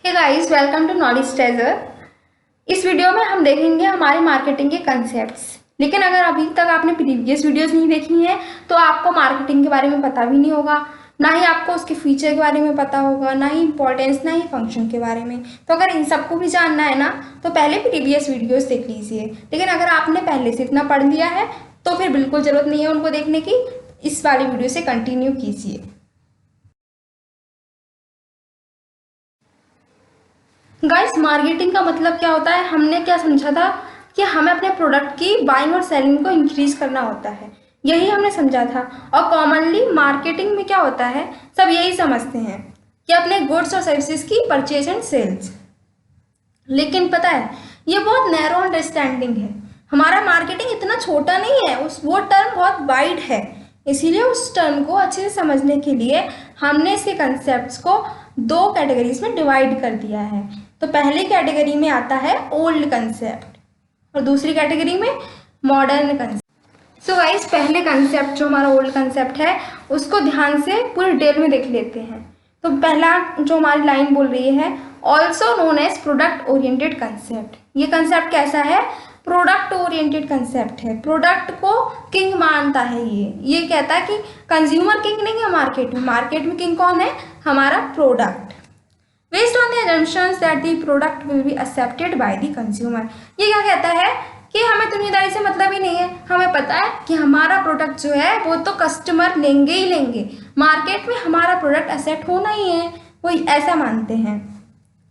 Hey guys, welcome to knowledge treasure. इस video में हम देखेंगे हमारे मार्केटिंग के कंसेप्ट्स। लेकिन अगर अभी तक आपने प्रीवियस वीडियोस नहीं देखी हैं तो आपको मार्केटिंग के बारे में पता भी नहीं होगा, ना ही आपको उसके फीचर के बारे में पता होगा, ना ही इंपॉर्टेंस, ना ही फंक्शन के बारे में। तो अगर इन सबको भी जानना है ना तो पहले प्रीवियस वीडियोस देख लीजिए। लेकिन अगर आपने पहले से इतना पढ़ लिया है तो फिर बिल्कुल जरूरत नहीं है उनको देखने की, इस वाली वीडियो से कंटिन्यू कीजिए। गाइस, मार्केटिंग का मतलब क्या होता है? हमने क्या समझा था कि हमें अपने प्रोडक्ट की बाइंग और सेलिंग को इंक्रीज करना होता है, यही हमने समझा था। और कॉमनली मार्केटिंग में क्या होता है, सब यही समझते हैं कि अपने गुड्स और सर्विसेज की परचेज एंड सेल्स। लेकिन पता है, ये बहुत नैरो अंडरस्टैंडिंग है। हमारा मार्केटिंग इतना छोटा नहीं है, वो टर्म बहुत वाइड है। इसीलिए उस टर्म को अच्छे से समझने के लिए हमने इसके कंसेप्ट्स को दो कैटेगरीज में डिवाइड कर दिया है। तो पहली कैटेगरी में आता है ओल्ड कंसेप्ट और दूसरी कैटेगरी में मॉडर्न कंसेप्ट। सो गाइस, पहले कंसेप्ट जो हमारा ओल्ड कंसेप्ट है उसको ध्यान से पूरी डिटेल में देख लेते हैं। तो पहला जो हमारी लाइन बोल रही है, also known as product oriented concept. ये कंसेप्ट कैसा है? प्रोडक्ट ओरिएंटेड कंसेप्ट है। प्रोडक्ट को किंग मानता है। ये कहता है कि कंज्यूमर किंग नहीं है मार्केट में। मार्केट में किंग कौन है? हमारा product. Based on the assumptions that the product will be accepted by the consumer। ये क्या कहता है कि हमें दुनियादारी से मतलब ही नहीं है। हमें पता है कि हमारा प्रोडक्ट जो है वो तो कस्टमर लेंगे ही लेंगे, मार्केट में हमारा प्रोडक्ट एक्सेप्ट होना ही है, वो ऐसा मानते हैं।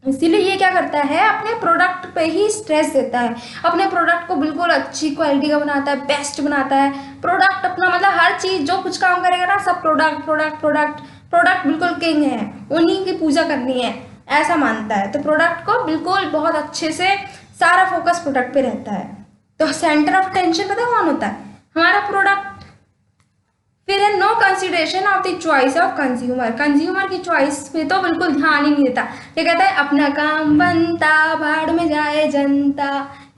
इसीलिए ये क्या करता है, अपने प्रोडक्ट पे ही स्ट्रेस देता है। अपने प्रोडक्ट को बिल्कुल अच्छी क्वालिटी का बनाता है, बेस्ट बनाता है। प्रोडक्ट अपना मतलब हर चीज़ जो कुछ काम करेगा ना, सब प्रोडक्ट प्रोडक्ट प्रोडक्ट प्रोडक्ट बिल्कुल किंग है, उन्हीं की पूजा करनी है, ऐसा मानता है। तो प्रोडक्ट को बिल्कुल बहुत अच्छे से सारा फोकस प्रोडक्ट पे रहता है। तो सेंटर ऑफ टेंशन पता कौन होता है? हमारा प्रोडक्ट। फिर है no consideration of the choice of consumer. Consumer की चॉइस पे तो बिल्कुल ध्यान ही नहीं देता। ये कहता है अपना काम बनता, भाड़ में जाए जनता।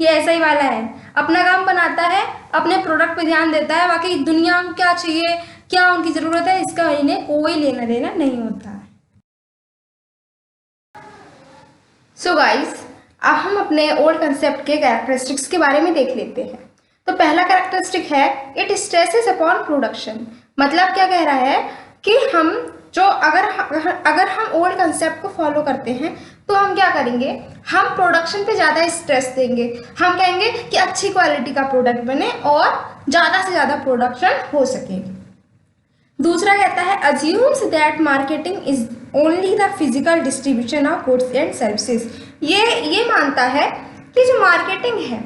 ये ऐसा ही वाला है, अपना काम बनाता है, अपने प्रोडक्ट पे ध्यान देता है, बाकी दुनिया को क्या चाहिए, क्या उनकी जरूरत है, इसका इन्हें कोई लेना देना नहीं होता है। सो गाइस, अब हम अपने ओल्ड कंसेप्ट के कैरेक्टरिस्टिक्स के बारे में देख लेते हैं। तो पहला कैरेक्टरिस्टिक है इट स्ट्रेसेस अपॉन प्रोडक्शन। मतलब क्या कह रहा है कि हम जो अगर हम ओल्ड कंसेप्ट को फॉलो करते हैं तो हम क्या करेंगे, हम प्रोडक्शन पे ज़्यादा स्ट्रेस देंगे। हम कहेंगे कि अच्छी क्वालिटी का प्रोडक्ट बने और ज़्यादा से ज़्यादा प्रोडक्शन हो सके। दूसरा कहता है assumes that marketing is only the physical distribution of goods and services. ये मानता है कि जो मार्केटिंग है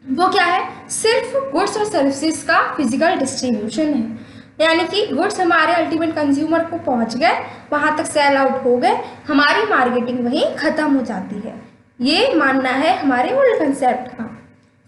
वो क्या है, सिर्फ गुड्स और सर्विसेज का फिजिकल डिस्ट्रीब्यूशन है। यानी कि गुड्स हमारे अल्टीमेट कंज्यूमर को पहुंच गए, वहां तक सेल आउट हो गए, हमारी मार्केटिंग वहीं खत्म हो जाती है। ये मानना है हमारे ओल्ड कंसेप्ट का।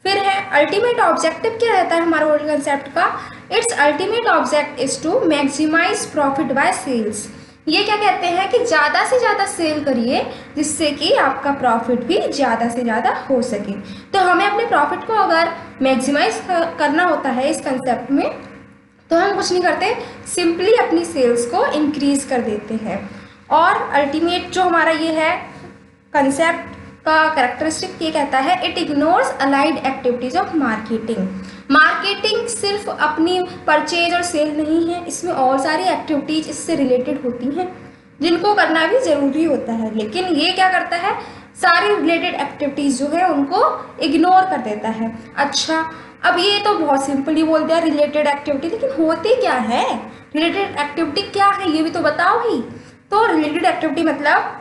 फिर है अल्टीमेट ऑब्जेक्टिव। क्या रहता है हमारे ओल्ड कंसेप्ट का? It's ultimate object is to maximise profit by sales. ये क्या कहते हैं कि ज़्यादा से ज़्यादा सेल करिए जिससे कि आपका प्रॉफिट भी ज़्यादा से ज़्यादा हो सके। तो हमें अपने प्रॉफिट को अगर मैक्सिमाइज करना होता है इस कंसेप्ट में, तो हम कुछ नहीं करते, सिंपली अपनी सेल्स को इंक्रीज कर देते हैं। और अल्टीमेट जो हमारा ये है कंसेप्ट का कैरेक्टरिस्टिक, ये कहता है it ignores allied activities of marketing. Marketing सिर्फ अपनी परचेज और सेल नहीं है, इसमें और सारी एक्टिविटीज इससे रिलेटेड होती हैं जिनको करना भी ज़रूरी होता है। लेकिन ये क्या करता है, सारी रिलेटेड एक्टिविटीज़ जो है उनको इग्नोर कर देता है। अच्छा, अब ये तो बहुत सिंपली बोल दिया रिलेटेड एक्टिविटी, लेकिन होती क्या है? रिलेटेड एक्टिविटी क्या है ये भी तो बताओ ही। तो रिलेटेड एक्टिविटी मतलब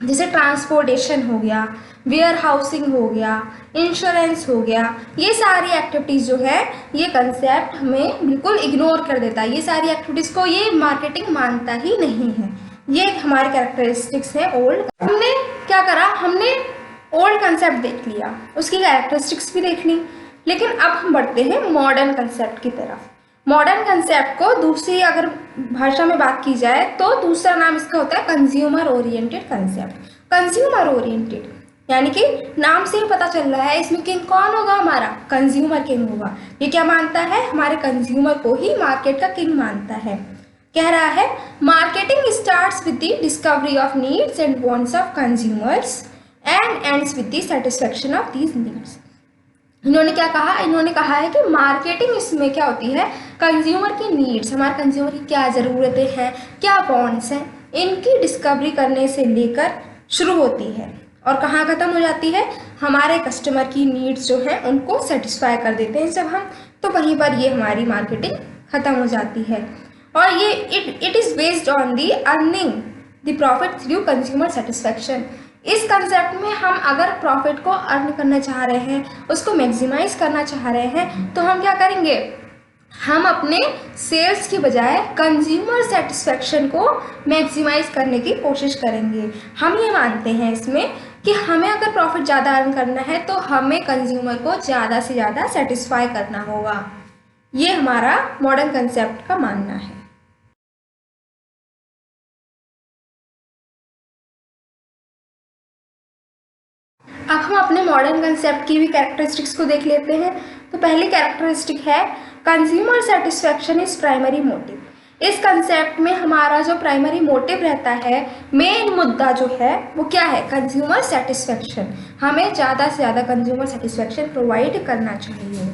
जैसे ट्रांसपोर्टेशन हो गया, वेयर हाउसिंग हो गया, इंश्योरेंस हो गया, ये सारी एक्टिविटीज़ जो है ये कंसेप्ट हमें बिल्कुल इग्नोर कर देता है। ये सारी एक्टिविटीज़ को ये मार्केटिंग मानता ही नहीं है। ये हमारे कैरेक्टरिस्टिक्स है ओल्ड। हमने क्या करा, हमने ओल्ड कंसेप्ट देख लिया, उसकी कैरेक्टरिस्टिक्स भी देख ली। लेकिन अब हम बढ़ते हैं मॉडर्न कंसेप्ट की तरफ। मॉडर्न कंसेप्ट को दूसरी अगर भाषा में बात की जाए तो दूसरा नाम इसका होता है consumer oriented concept. Consumer oriented यानी कि नाम से ही पता चल रहा है इसमें किंग कौन होगा, हमारा कंज्यूमर किंग होगा। ये क्या मानता है, हमारे कंज्यूमर को ही मार्केट का किंग मानता है। कह रहा है marketing starts with the discovery of needs and wants of consumers and ends with the satisfaction of these needs. इन्होंने क्या कहा, इन्होंने कहा है कि मार्केटिंग इसमें क्या होती है, कंज्यूमर की नीड्स, हमारे कंज्यूमर की क्या ज़रूरतें हैं, क्या वांट्स हैं, इनकी डिस्कवरी करने से लेकर शुरू होती है और कहाँ ख़त्म हो जाती है, हमारे कस्टमर की नीड्स जो हैं उनको सेटिस्फाई कर देते हैं जब हम, तो वहीं पर ये हमारी मार्केटिंग ख़त्म हो जाती है। और ये it is based on the earning the profit through consumer satisfaction. इस कंसेप्ट में हम अगर प्रॉफिट को अर्न करना चाह रहे हैं, उसको मैक्सिमाइज करना चाह रहे हैं, तो हम क्या करेंगे, हम अपने सेल्स की बजाय कंज्यूमर सेटिस्फेक्शन को मैक्सिमाइज करने की कोशिश करेंगे। हम ये मानते हैं इसमें कि हमें अगर प्रॉफिट ज़्यादा अर्न करना है तो हमें कंज्यूमर को ज़्यादा से ज़्यादा सेटिस्फाई करना होगा। ये हमारा मॉडर्न कंसेप्ट का मानना है। अब हम अपने मॉडर्न कंसेप्ट की भी कैरेक्टरिस्टिक्स को देख लेते हैं। तो पहली कैरेक्टरिस्टिक है consumer satisfaction is primary motive. इस कंसेप्ट में हमारा जो प्राइमरी मोटिव रहता है, मेन मुद्दा जो है वो क्या है, कंज्यूमर सेटिस्फेक्शन। हमें ज़्यादा से ज़्यादा कंज्यूमर सेटिस्फेक्शन प्रोवाइड करना चाहिए।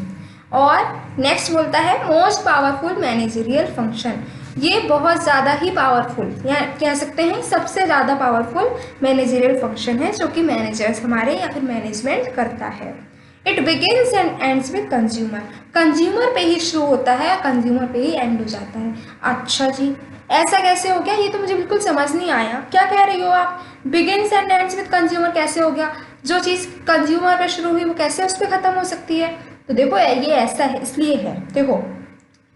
और नेक्स्ट बोलता है मोस्ट पावरफुल मैनेजरियल फंक्शन। ये बहुत ज़्यादा ही पावरफुल, या कह सकते हैं सबसे ज़्यादा पावरफुल मैनेजरियल फंक्शन है जो कि मैनेजर्स हमारे या फिर मैनेजमेंट करता है। It begins and ends with consumer. Consumer पे ही शुरू होता है, कंज्यूमर पे ही एंड हो जाता है। अच्छा जी, ऐसा कैसे हो गया, ये तो मुझे बिल्कुल समझ नहीं आया, क्या कह रही हो आप, begins and ends with consumer कैसे हो गया, जो चीज़ कंज्यूमर पे शुरू हुई वो कैसे उस पर ख़त्म हो सकती है। तो देखो ये ऐसा है, इसलिए है, देखो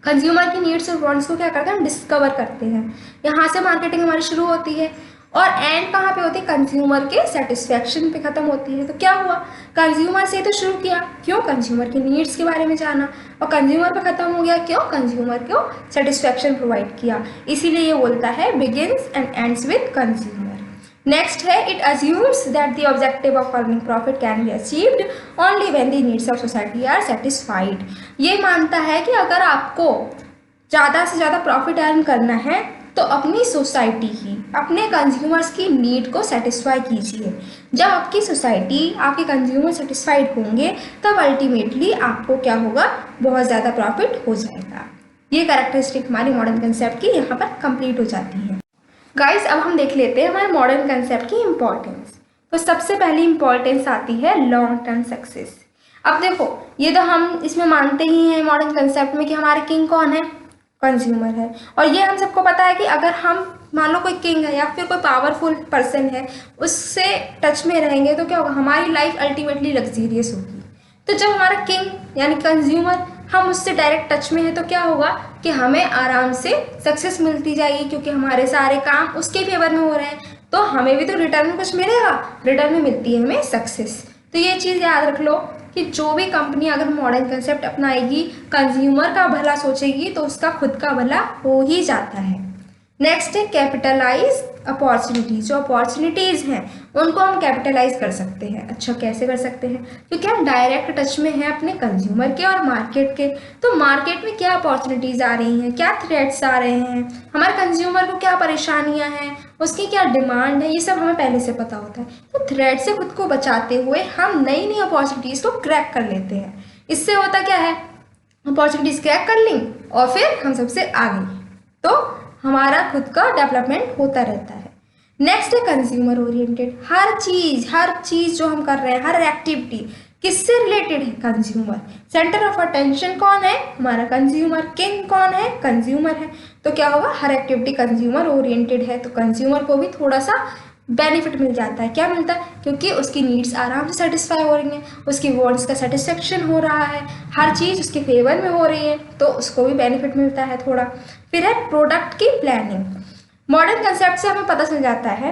कंज्यूमर की नीड्स और वांट्स को क्या करते हैं, हम डिस्कवर करते हैं, यहाँ से मार्केटिंग हमारी शुरू होती है और एंड कहाँ पे होती है, कंज्यूमर के सेटिस्फेक्शन पे ख़त्म होती है। तो क्या हुआ, कंज्यूमर से तो शुरू किया, क्यों, कंज्यूमर की नीड्स के बारे में जाना, और कंज्यूमर पे ख़त्म हो गया, क्यों, कंज्यूमर को सेटिस्फेक्शन प्रोवाइड किया। इसीलिए ये बोलता है begins and ends with consumer. Next है it assumes that the objective of earning profit can be achieved only when the needs of society are satisfied. ये मानता है कि अगर आपको ज़्यादा से ज़्यादा प्रॉफिट अर्न करना है तो अपनी सोसाइटी की, अपने कंज्यूमर्स की नीड को सेटिस्फाई कीजिए। जब आपकी सोसाइटी, आपके कंज्यूमर सेटिस्फाइड होंगे तब अल्टीमेटली आपको क्या होगा, बहुत ज़्यादा प्रॉफिट हो जाएगा। ये कैरेक्टरिस्टिक हमारी मॉडर्न कंसेप्ट की यहाँ पर कंप्लीट हो जाती है। गाइस अब हम देख लेते हैं हमारे मॉडर्न कंसेप्ट की इम्पोर्टेंस। तो सबसे पहली इम्पोर्टेंस आती है लॉन्ग टर्म सक्सेस। अब देखो ये तो हम इसमें मानते ही हैं मॉडर्न कंसेप्ट में कि हमारे किंग कौन है, कंज्यूमर है। और ये हम सबको पता है कि अगर हम मान लो कोई किंग है या फिर कोई पावरफुल पर्सन है, उससे टच में रहेंगे तो क्या होगा, हमारी लाइफ अल्टीमेटली लग्जीरियस होगी। तो जब हमारा किंग यानी कंज्यूमर, हम उससे डायरेक्ट टच में है तो क्या होगा कि हमें आराम से सक्सेस मिलती जाएगी, क्योंकि हमारे सारे काम उसके फेवर में हो रहे हैं, तो हमें भी तो रिटर्न में कुछ मिलेगा, रिटर्न में मिलती है हमें सक्सेस। तो ये चीज़ याद रख लो कि जो भी कंपनी अगर मॉडर्न कंसेप्ट अपनाएगी, कंज्यूमर का भला सोचेगी, तो उसका खुद का भला हो ही जाता है। नेक्स्ट है कैपिटलाइज अपॉर्चुनिटीज। जो अपॉर्चुनिटीज़ हैं उनको हम कैपिटलाइज कर सकते हैं। अच्छा कैसे कर सकते हैं, क्योंकि हम डायरेक्ट टच में हैं अपने कंज्यूमर के और मार्केट के। तो मार्केट में क्या अपॉर्चुनिटीज़ आ रही हैं, क्या थ्रेट्स आ रहे हैं, हमारे कंज्यूमर को क्या परेशानियां हैं, उसकी क्या डिमांड है, ये सब हमें पहले से पता होता है। तो थ्रेट से खुद को बचाते हुए हम नई नई अपॉर्चुनिटीज़ को क्रैक कर लेते हैं। इससे होता क्या है, अपॉर्चुनिटीज़ क्रैक कर ली और फिर हम सबसे आगे, तो हमारा खुद का डेवलपमेंट होता रहता है। नेक्स्ट है कंज्यूमर ओरिएंटेड। हर चीज़ जो हम कर रहे हैं, हर एक्टिविटी किससे रिलेटेड है, कंज्यूमर। सेंटर ऑफ अटेंशन कौन है, हमारा कंज्यूमर। किंग कौन है, कंज्यूमर है। तो क्या होगा, हर एक्टिविटी कंज्यूमर ओरिएंटेड है, तो कंज्यूमर को भी थोड़ा सा बेनिफिट मिल जाता है। क्या मिलता है, क्योंकि उसकी नीड्स आराम से सेटिस्फाई हो रही हैं, उसकी वांट्स का सेटिस्फेक्शन हो रहा है, हर चीज़ उसके फेवर में हो रही है, तो उसको भी बेनिफिट मिलता है थोड़ा। फिर है प्रोडक्ट की प्लानिंग। मॉडर्न कंसेप्ट से हमें पता चल जाता है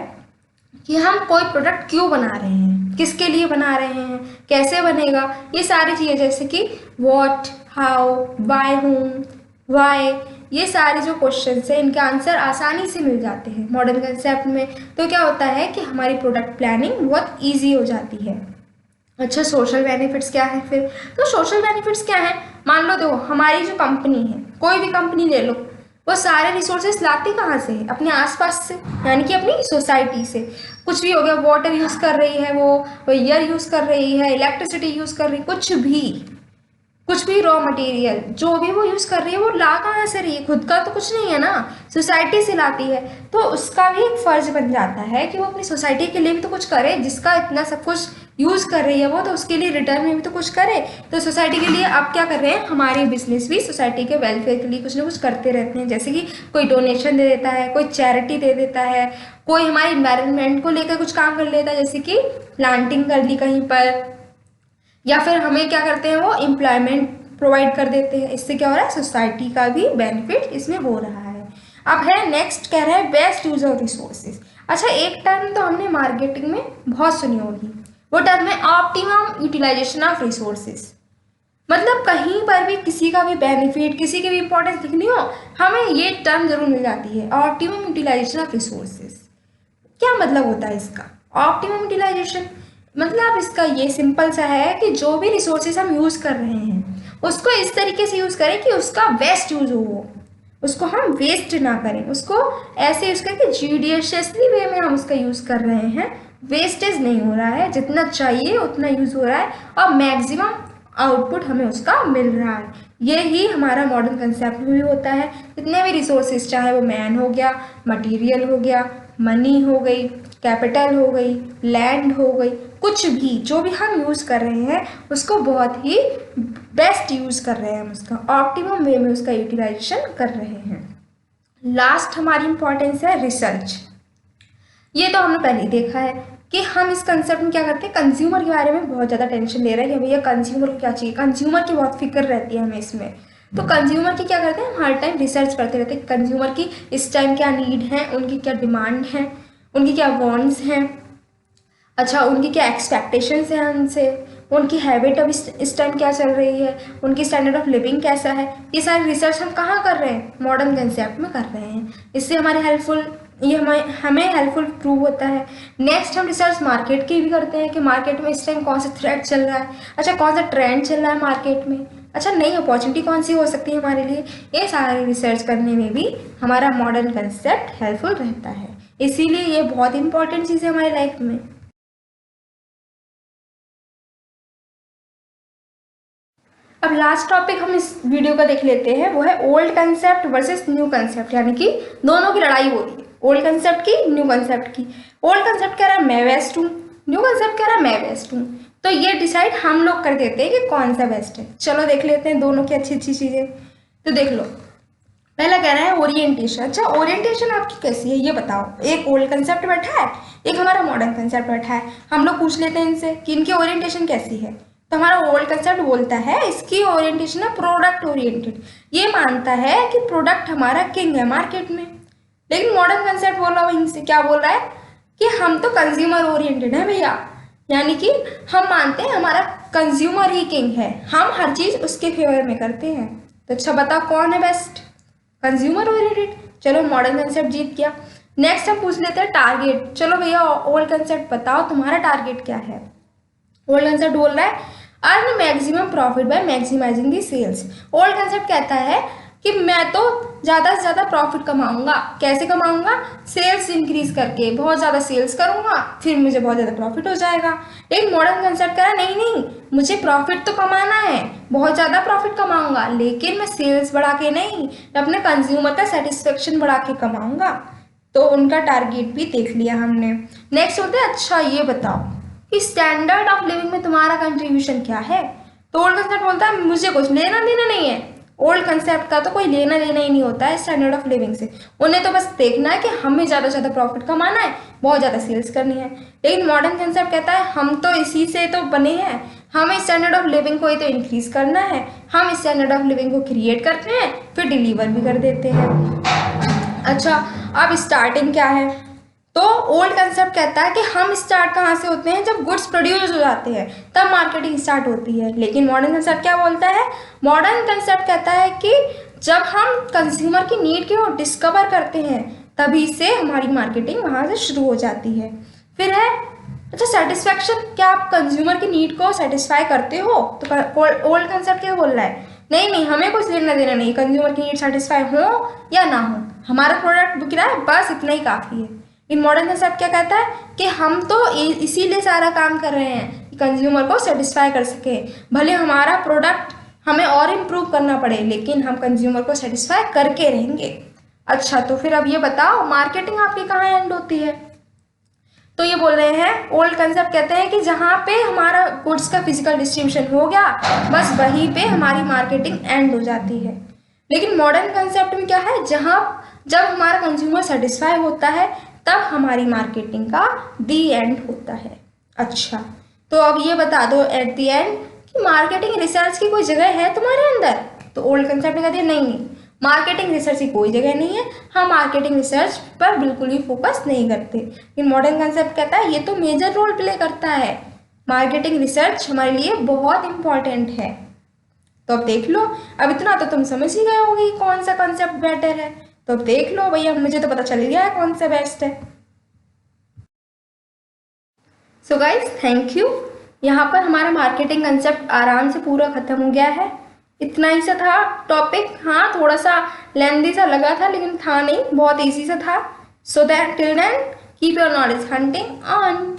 कि हम कोई प्रोडक्ट क्यों बना रहे हैं, किसके लिए बना रहे हैं, कैसे बनेगा, ये सारी चीज़ें जैसे कि what, how, by whom, why, ये सारे जो क्वेश्चंस हैं इनके आंसर आसानी से मिल जाते हैं मॉडर्न कंसेप्ट में। तो क्या होता है कि हमारी प्रोडक्ट प्लानिंग बहुत ईजी हो जाती है। अच्छा सोशल बेनिफिट्स क्या है फिर, तो सोशल बेनिफिट्स क्या है, मान लो देखो हमारी जो कंपनी है, कोई भी कंपनी ले लो, वो सारे रिसोर्सेज लाती कहाँ से है? अपने आसपास से, यानी कि अपनी सोसाइटी से। कुछ भी हो गया, वाटर यूज़ कर रही है वो एयर यूज़ कर रही है, इलेक्ट्रिसिटी यूज़ कर रही है, कुछ भी रॉ मटेरियल जो भी वो यूज़ कर रही है वो ला कहाँ से रही है? खुद का तो कुछ नहीं है ना, सोसाइटी से लाती है। तो उसका भी एक फ़र्ज बन जाता है कि वो अपनी सोसाइटी के लिए भी तो कुछ करे, जिसका इतना सब कुछ यूज़ कर रही है वो, तो उसके लिए रिटर्न में भी तो कुछ करे। तो सोसाइटी के लिए आप क्या कर रहे हैं, हमारे बिजनेस भी सोसाइटी के वेलफेयर के लिए कुछ ना कुछ करते रहते हैं। जैसे कि कोई डोनेशन दे देता है, कोई चैरिटी दे देता है, कोई हमारे इन्वायरमेंट को लेकर कुछ काम कर लेता है, जैसे कि प्लांटिंग कर ली कहीं पर, या फिर हमें क्या करते हैं वो एम्प्लॉयमेंट प्रोवाइड कर देते हैं। इससे क्या हो रहा है, सोसाइटी का भी बेनिफिट इसमें हो रहा है। अब है नेक्स्ट, कह रहा है बेस्ट यूज ऑफ रिसोर्सेज। अच्छा, एक टर्म तो हमने मार्केटिंग में बहुत सुनी होगी, वो टर्म है ऑप्टिमम यूटिलाइजेशन ऑफ रिसोर्सेज। मतलब कहीं पर भी किसी का भी बेनिफिट, किसी की भी इंपॉर्टेंस लिखनी हो, हमें ये टर्म जरूर मिल जाती है, ऑप्टिमम यूटिलाइजेशन ऑफ रिसोर्सेज। क्या मतलब होता है इसका ऑप्टिमम यूटिलाइजेशन? मतलब इसका ये सिंपल सा है कि जो भी रिसोर्सेज हम यूज़ कर रहे हैं उसको इस तरीके से यूज़ करें कि उसका बेस्ट यूज़ हो, उसको हम वेस्ट ना करें, उसको ऐसे यूज़ करें कि जूडिशियसली वे में हम उसका यूज़ कर रहे हैं, वेस्टेज नहीं हो रहा है, जितना चाहिए उतना यूज़ हो रहा है और मैक्सिमम आउटपुट हमें उसका मिल रहा है। यही हमारा मॉडर्न कंसेप्ट में भी होता है। जितने भी रिसोर्सेज, चाहे वो मैन हो गया, मटेरियल हो गया, मनी हो गई, कैपिटल हो गई, लैंड हो गई, कुछ भी जो भी हम यूज़ कर रहे हैं उसको बहुत ही बेस्ट यूज़ कर रहे हैं, हम उसका ऑप्टिमम वे में उसका यूटिलाइजेशन कर रहे हैं। लास्ट हमारी इंपॉर्टेंस है रिसर्च। ये तो हमने पहले ही देखा है कि हम इस कंसेप्ट में क्या करते हैं, कंज्यूमर के बारे में बहुत ज़्यादा टेंशन ले रहे हैं कि भैया कंज्यूमर को क्या चाहिए, कंज्यूमर की बहुत फिक्र रहती है हमें इसमें। तो कंज्यूमर की क्या करते हैं, हम हर टाइम रिसर्च करते रहते हैं, कंज्यूमर की इस टाइम क्या नीड है, उनकी क्या डिमांड है, उनकी क्या वॉन्ट्स हैं, अच्छा उनकी क्या एक्सपेक्टेशंस हैं हमसे, उनकी हैबिट अब इस टाइम क्या चल रही है, उनकी स्टैंडर्ड ऑफ लिविंग कैसा है। ये सारी रिसर्च हम कहाँ कर रहे हैं, मॉडर्न कंसेप्ट में कर रहे हैं। इससे हमारे हेल्पफुल, ये हमें हेल्पफुल प्रूव होता है। नेक्स्ट हम रिसर्च मार्केट की भी करते हैं कि मार्केट में इस टाइम कौन सा थ्रेड चल रहा है, अच्छा कौन सा ट्रेंड चल रहा है मार्केट में, अच्छा नई अपॉर्चुनिटी कौन सी हो सकती है हमारे लिए। ये सारी रिसर्च करने में भी हमारा मॉडर्न कंसेप्ट हेल्पफुल रहता है, इसीलिए ये बहुत इंपॉर्टेंट चीज़ है हमारी लाइफ में। अब लास्ट टॉपिक हम इस वीडियो का देख लेते हैं, वो है old concept versus new concept, यानी कि दोनों की लड़ाई हो रही है, ओल्ड कंसेप्ट की, न्यू कंसेप्ट की। ओल्ड कंसेप्ट कह रहा है मैं बेस्ट हूँ, न्यू कंसेप्ट कह रहा है मैं बेस्ट हूँ। तो ये डिसाइड हम लोग कर देते हैं कि कौन सा बेस्ट है। चलो देख लेते हैं दोनों की अच्छी अच्छी चीज़ें। तो देख लो, पहला कह रहा है ओरिएंटेशन। अच्छा ओरिएंटेशन आपकी कैसी है ये बताओ। एक ओल्ड कंसेप्ट बैठा है, एक हमारा मॉडर्न कंसेप्ट बैठा है, हम लोग पूछ लेते हैं इनसे कि इनकी ओरिएंटेशन कैसी है। तो हमारा ओल्ड कंसेप्ट बोलता है इसकी ओरिएंटेशन है प्रोडक्ट ओरिएंटेड, ये मानता है कि प्रोडक्ट हमारा किंग है मार्केट में। लेकिन मॉडर्न कंसेप्ट बोल रहा है इनसे, क्या बोल रहा है कि हम तो कंज्यूमर ओरिएंटेड है भैया, यानी कि हम मानते हैं हमारा कंज्यूमर ही किंग है, हम हर चीज़ उसके फेवर में करते हैं। तो अच्छा बताओ कौन है बेस्ट, कंज्यूमर ओरिएंटेड। चलो मॉडर्न कंसेप्ट जीत गया। नेक्स्ट हम पूछ लेते हैं टारगेट। चलो भैया ओल्ड कंसेप्ट बताओ तुम्हारा टारगेट क्या है। ओल्ड कंसेप्ट बोल रहा है earn maximum profit by maximising the sales. Old concept कहता है कि मैं तो ज़्यादा से ज़्यादा प्रॉफिट कमाऊंगा। कैसे कमाऊंगा, सेल्स इंक्रीज करके, बहुत ज़्यादा सेल्स करूंगा फिर मुझे बहुत ज़्यादा प्रॉफिट हो जाएगा। लेकिन मॉडर्न कंसेप्ट कह रहा है नहीं नहीं, मुझे प्रॉफिट तो कमाना है, बहुत ज़्यादा प्रॉफिट कमाऊंगा, लेकिन मैं सेल्स बढ़ा के नहीं, मैं अपने कंज्यूमर का सेटिस्फेक्शन बढ़ा के कमाऊंगा। तो उनका टारगेट भी देख लिया हमने। नेक्स्ट होता है अच्छा ये बताओ कि स्टैंडर्ड ऑफ लिविंग में तुम्हारा कंट्रीब्यूशन क्या है। तो ओल्ड कंसेप्ट बोलता है मुझे कुछ लेना देना नहीं है, ओल्ड कंसेप्ट का तो कोई लेना देना ही नहीं होता है स्टैंडर्ड ऑफ लिविंग से। उन्हें तो बस देखना है कि हमें ज़्यादा से ज़्यादा प्रॉफिट कमाना है, बहुत ज़्यादा सेल्स करनी है। लेकिन मॉडर्न कंसेप्ट कहता है हम तो इसी से तो बने हैं, हमें स्टैंडर्ड ऑफ लिविंग को ही तो इंक्रीज करना है, हम स्टैंडर्ड ऑफ लिविंग को क्रिएट करते हैं फिर डिलीवर भी कर देते हैं। अच्छा अब स्टार्टिंग क्या है, तो ओल्ड कंसेप्ट कहता है कि हम स्टार्ट कहाँ से होते हैं, जब गुड्स प्रोड्यूस हो जाते हैं तब मार्केटिंग स्टार्ट होती है। लेकिन मॉडर्न कंसेप्ट क्या बोलता है, मॉडर्न कंसेप्ट कहता है कि जब हम कंज्यूमर की नीड को डिस्कवर करते हैं तभी से हमारी मार्केटिंग वहाँ से शुरू हो जाती है। फिर है अच्छा सेटिस्फैक्शन, क्या आप कंज्यूमर की नीड को सेटिस्फाई करते हो। तो ओल्ड कंसेप्ट क्या बोल रहा है नहीं नहीं, हमें कुछ लेना देना नहीं, कंज्यूमर की नीड सेटिस्फाई हो या ना हो, हमारा प्रोडक्ट बिक रहा है, बस इतना ही काफ़ी है। इन मॉडर्न कंसेप्ट क्या कहता है कि हम तो इसीलिए सारा काम कर रहे हैं कि कंज्यूमर को सेटिस्फाई कर सके, भले हमारा प्रोडक्ट हमें और इम्प्रूव करना पड़े, लेकिन हम कंज्यूमर को सेटिस्फाई करके रहेंगे। अच्छा, तो फिर अब ये बताओ मार्केटिंग आपकी कहाँ एंड होती है? तो ये बोल रहे हैं, ओल्ड कंसेप्ट कहते हैं कि जहाँ पे हमारा गुड्स का फिजिकल डिस्ट्रीब्यूशन हो गया, बस वहीं पे हमारी मार्केटिंग एंड हो जाती है। लेकिन मॉडर्न कंसेप्ट में क्या है, जब हमारा कंज्यूमर सेटिस्फाई होता है तब हमारी मार्केटिंग का दी एंड होता है। अच्छा, तो अब ये बता दो एट दी एंड कि मार्केटिंग रिसर्च की कोई जगह है तुम्हारे अंदर? तो ओल्ड कंसेप्ट ने कह दिया नहीं, मार्केटिंग रिसर्च की कोई जगह नहीं है, हम मार्केटिंग रिसर्च पर बिल्कुल भी फोकस नहीं करते। लेकिन मॉडर्न कंसेप्ट कहता है ये तो मेजर रोल प्ले करता है, मार्केटिंग रिसर्च हमारे लिए बहुत इंपॉर्टेंट है। तो अब देख लो, अब इतना तो तुम समझ ही गए होगी कौन सा कंसेप्ट बेटर है। तो अब देख लो भैया, मुझे तो पता चल गया है कौन सा बेस्ट है। सो गाइज थैंक यू, यहाँ पर हमारा मार्केटिंग कंसेप्ट आराम से पूरा खत्म हो गया है। इतना ही सा था टॉपिक, हाँ थोड़ा सा लेंदी सा लगा था लेकिन था नहीं, बहुत इजी सा था। So that till then keep your knowledge hunting on.